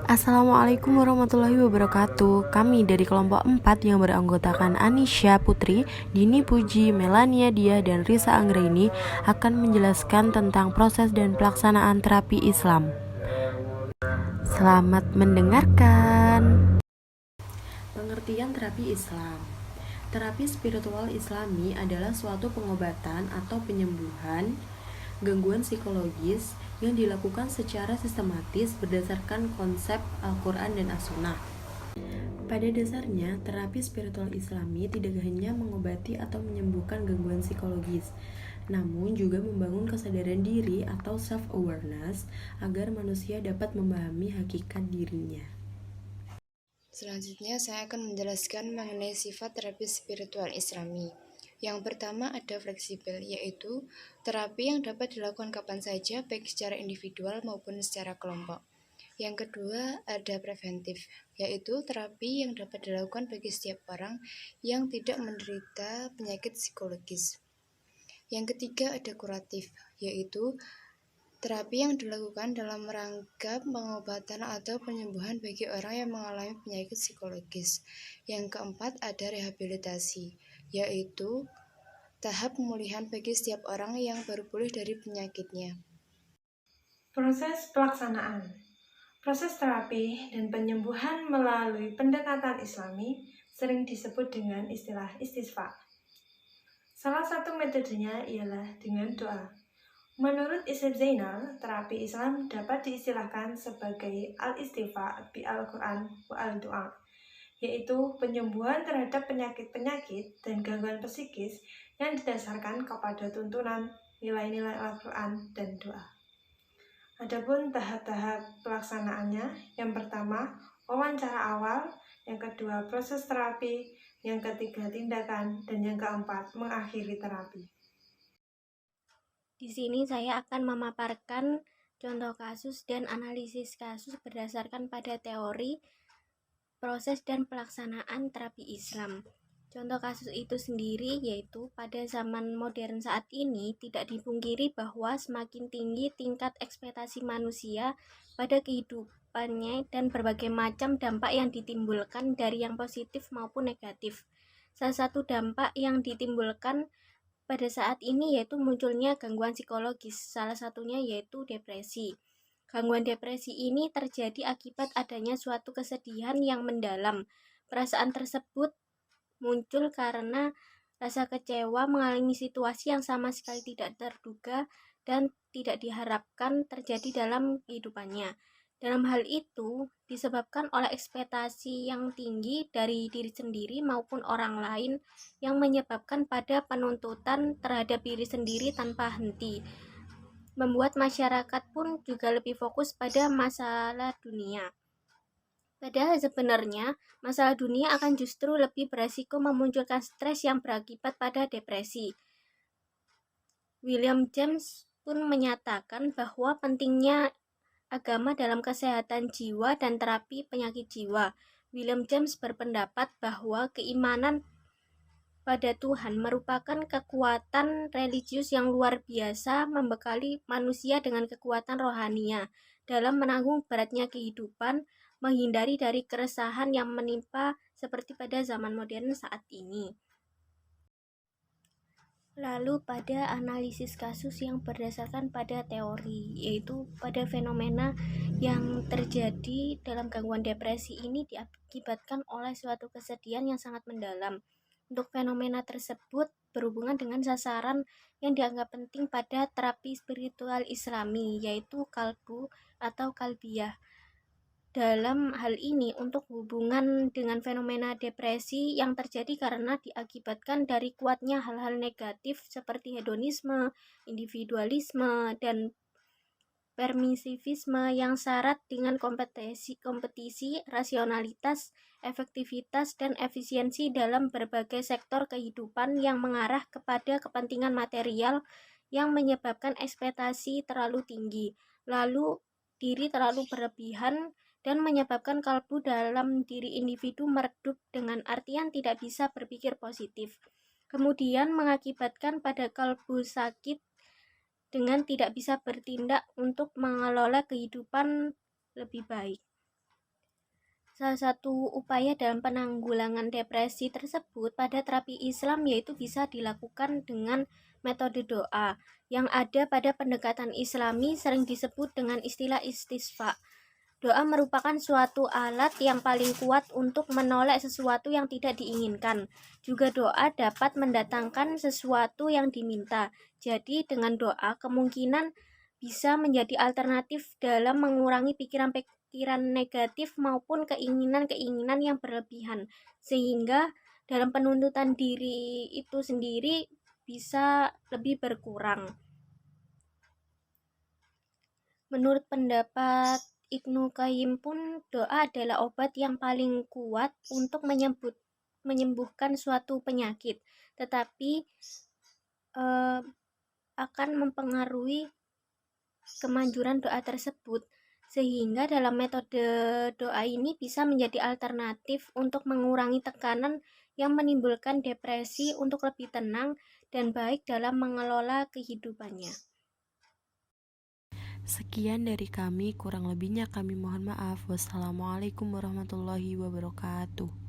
Assalamualaikum warahmatullahi wabarakatuh. Kami dari kelompok 4 yang beranggotakan Anisha Putri, Dini Puji, Melania Dia, dan Risa Anggraini akan menjelaskan tentang proses dan pelaksanaan terapi Islam. Selamat mendengarkan. Pengertian terapi Islam. Terapi spiritual Islami adalah suatu pengobatan atau penyembuhan gangguan psikologis yang dilakukan secara sistematis berdasarkan konsep Al-Quran dan As-Sunnah. Pada dasarnya, terapi spiritual Islami tidak hanya mengobati atau menyembuhkan gangguan psikologis, namun juga membangun kesadaran diri atau self-awareness agar manusia dapat memahami hakikat dirinya. Selanjutnya, saya akan menjelaskan mengenai sifat terapi spiritual Islami. Yang pertama ada fleksibel, yaitu terapi yang dapat dilakukan kapan saja, baik secara individual maupun secara kelompok. Yang kedua ada preventif, yaitu terapi yang dapat dilakukan bagi setiap orang yang tidak menderita penyakit psikologis. Yang ketiga ada kuratif, yaitu terapi yang dilakukan dalam rangka pengobatan atau penyembuhan bagi orang yang mengalami penyakit psikologis. Yang keempat ada rehabilitasi, yaitu tahap pemulihan bagi setiap orang yang baru pulih dari penyakitnya. Proses pelaksanaan. Proses terapi dan penyembuhan melalui pendekatan Islami sering disebut dengan istilah istisqa. Salah satu metodenya ialah dengan doa. Menurut Isib Zainal, terapi Islam dapat diistilahkan sebagai al-istifa bi al-Quran wa al-doa, yaitu penyembuhan terhadap penyakit-penyakit dan gangguan psikis yang didasarkan kepada tuntunan nilai-nilai Al-Quran dan doa. Adapun tahap-tahap pelaksanaannya, yang pertama wawancara awal, yang kedua proses terapi, yang ketiga tindakan, dan yang keempat mengakhiri terapi. Di sini saya akan memaparkan contoh kasus dan analisis kasus berdasarkan pada teori, proses, dan pelaksanaan terapi Islam. Contoh kasus itu sendiri yaitu pada zaman modern saat ini tidak dipungkiri bahwa semakin tinggi tingkat ekspektasi manusia pada kehidupannya dan berbagai macam dampak yang ditimbulkan dari yang positif maupun negatif. Salah satu dampak yang ditimbulkan pada saat ini yaitu munculnya gangguan psikologis, salah satunya yaitu depresi. Gangguan depresi ini terjadi akibat adanya suatu kesedihan yang mendalam. Perasaan tersebut muncul karena rasa kecewa mengalami situasi yang sama sekali tidak terduga dan tidak diharapkan terjadi dalam kehidupannya. Dalam hal itu disebabkan oleh ekspektasi yang tinggi dari diri sendiri maupun orang lain yang menyebabkan pada penuntutan terhadap diri sendiri tanpa henti. Membuat masyarakat pun juga lebih fokus pada masalah dunia. Padahal sebenarnya masalah dunia akan justru lebih beresiko memunculkan stres yang berakibat pada depresi. William James pun menyatakan bahwa pentingnya agama dalam kesehatan jiwa dan terapi penyakit jiwa. William James berpendapat bahwa keimanan pada Tuhan merupakan kekuatan religius yang luar biasa membekali manusia dengan kekuatan rohania dalam menanggung beratnya kehidupan, menghindari dari keresahan yang menimpa seperti pada zaman modern saat ini. Lalu pada analisis kasus yang berdasarkan pada teori, yaitu pada fenomena yang terjadi dalam gangguan depresi ini diakibatkan oleh suatu kesedihan yang sangat mendalam. Untuk fenomena tersebut berhubungan dengan sasaran yang dianggap penting pada terapi spiritual Islami, yaitu kalbu atau kalbiyah. Dalam hal ini, untuk hubungan dengan fenomena depresi yang terjadi karena diakibatkan dari kuatnya hal-hal negatif seperti hedonisme, individualisme, dan permisivisme yang syarat dengan kompetisi, rasionalitas, efektivitas, dan efisiensi dalam berbagai sektor kehidupan yang mengarah kepada kepentingan material yang menyebabkan ekspektasi terlalu tinggi, lalu diri terlalu berlebihan, dan menyebabkan kalbu dalam diri individu meredup dengan artian tidak bisa berpikir positif. Kemudian mengakibatkan pada kalbu sakit dengan tidak bisa bertindak untuk mengelola kehidupan lebih baik. Salah satu upaya dalam penanggulangan depresi tersebut pada terapi Islam yaitu bisa dilakukan dengan metode doa yang ada pada pendekatan Islami sering disebut dengan istilah istisqa. Doa merupakan suatu alat yang paling kuat untuk menolak sesuatu yang tidak diinginkan. Juga doa dapat mendatangkan sesuatu yang diminta. Jadi dengan doa kemungkinan bisa menjadi alternatif dalam mengurangi pikiran-pikiran negatif maupun keinginan-keinginan yang berlebihan. Sehingga dalam penuntutan diri itu sendiri bisa lebih berkurang. Menurut pendapat Ibnu Qayyim pun doa adalah obat yang paling kuat untuk menyembuhkan suatu penyakit, tetapi akan mempengaruhi kemanjuran doa tersebut, sehingga dalam metode doa ini bisa menjadi alternatif untuk mengurangi tekanan yang menimbulkan depresi untuk lebih tenang dan baik dalam mengelola kehidupannya. Sekian dari kami, kurang lebihnya kami mohon maaf. Wassalamualaikum warahmatullahi wabarakatuh.